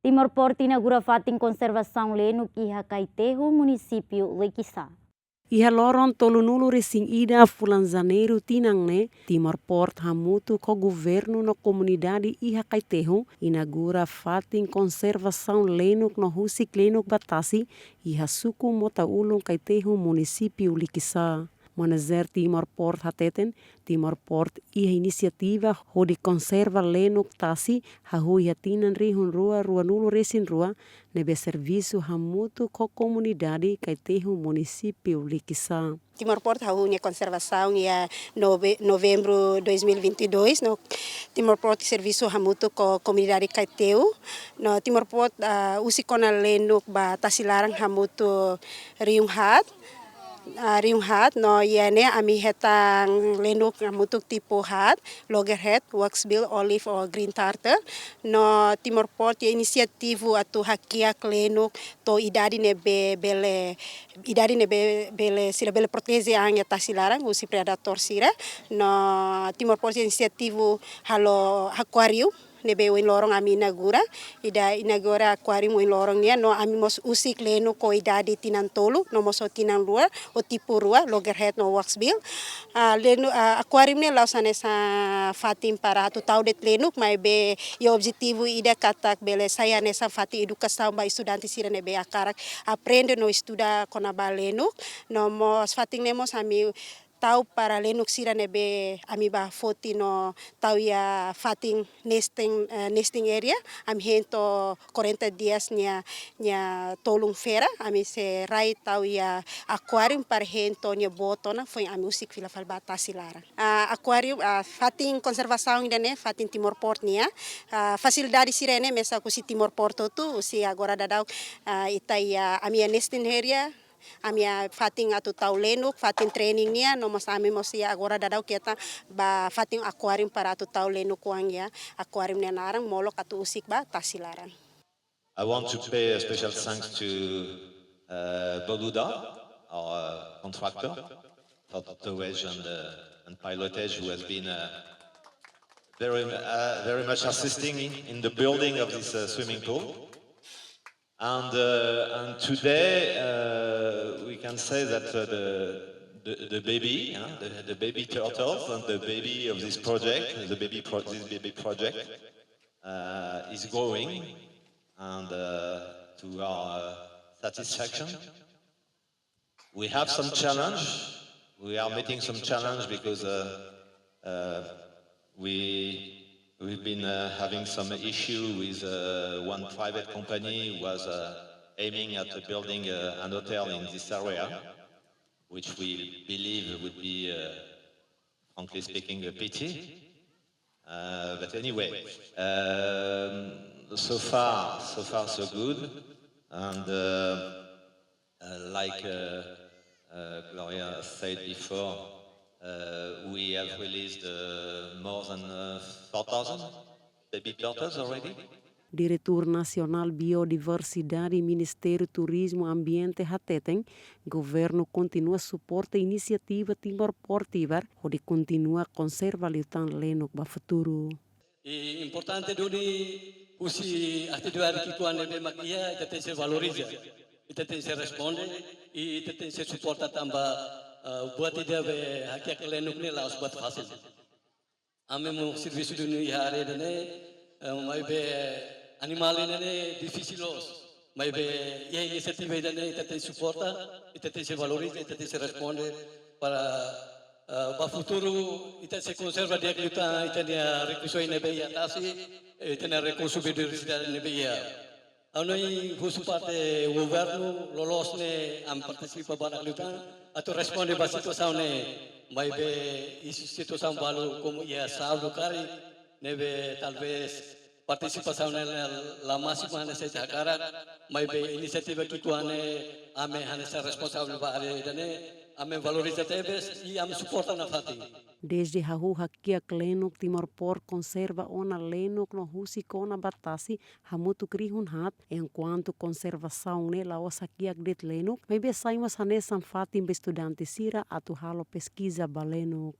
Timor Port Inagura fatin konservasaun Lenuk iha kaitehu munisipio Likisa. Iha loron tolunulu resing ida fulan janeiro tinangne Timor Port hamutu ko governo no comunidade iha kaitehu inagura fatin konservasaun Lenuk no husik Lenuk batasi iha suku mota ulung kaitehu munisipio Likisa. Manager Timor Port hateten, Timor Port iha inisiativa hodi konserva Lenuk tasi hahui hatinan rihun rua nulu resin rua nebe serviço hamutu ko comunidade kaitehu município Likisa. Timor Port hahunya konservasaun ya novembro 2022 no Timor Port serviço hamutu ko comunidade kaitehu no Timor Port usikona Lenuk ba tasilarang hamutu riung hat no yane ami hetang Lenuk hamutu tipo hat loggerhead waxbill olive or green tartar no Timor Port ya inisiativu atu hakiak Lenuk to idadi nebe bele sila bele protese ang ya tasilarang usi predator sira no Timor Port ya inisiativu halo aquarium nebe win lorong ami inagura aquarium win lorong nia no ami mos usik Lenuk ko idadi tinan tolu no moso tinan luar o tipo rua loggerhead no waxbill aquarium ne lausane sa fatin para tu tau det Lenuk mai be yo objetivo ida katak bele saya nesa fati educação ba estudante sira nebe akarak aprende no estuda kona ba Lenuk no mos fatin nemos ami tau para Lenuk sira nebe ami ba foti no tau ya fatin nesting area ami hento 40 dias nya tolung fera ami se rai tau ya aquarium para hento nya botona foi ami usik fila fal batasi larang aquarium fatin konservasaun dane fatin Timor Port nia fasilidade sira ne mesa ku si Timor Port tu si agora dadau itai ami nesting area ami fatin atu tau Lenuk fatin training nia no mas ami mos ya agora dadau kita ba fatin aquarium para atu tau Lenuk wang ya aquarium nia narang molok atu usik ba tasilarang. I want to pay a special thanks to Boluda, our contractor, for the towage and pilotage, who has been very much assisting in the building of this swimming pool. And today we can say that the baby, the baby turtles and the baby of this project, this baby project is growing, and to our satisfaction. We have some challenge. We are meeting some challenge because we've been having some issue with one private company who was aiming at building an hotel in this area, which we believe would be, frankly speaking, a pity. But anyway, so far so good. And like Gloria said before, we have released more than 4,000 baby turtles already. Diretor Nacional Biodiversidade Ministério Turismo Ambiente hateten, governo continua suporta inisiativa Timor Portivar, onde continua conserva liutan Lenuk ba futuro. E importante doni usi atividade que quando é maquia, tem se valoriza, tem se responde e tem se suporta também buat dia be hakiak Lenuk ni laos buat fasil. Ame mo serviço do ni hari dane mai be animal ne dificilos. Mai be ia inisiativa dane te suporta, te se valoriza, te se responde para ba futuro ita se conserva dia kita ita dia recurso ne be ya tasi ita ne recurso biodiversidade ne be ya. Anoi husu parte governo lolos ne am participa bara lutan atau responde ba situação ne mai be situação balu como ia saldo kari nebe talvez participação ne la máxima ne se jakara mai be inisiativa que kuane ame hanesa responsável ba are dane ame valoriza tebes e ame suporta na fati. Desde hahu hakiak Lenuk Timor Port conserva ona Lenuk no husi kona batasi hamutu krihun hat enquanto conservação ne laos hakiak det Lenuk, maybe saimos hanesan fatim estudante sira atu halo pesquisa ba Lenuk.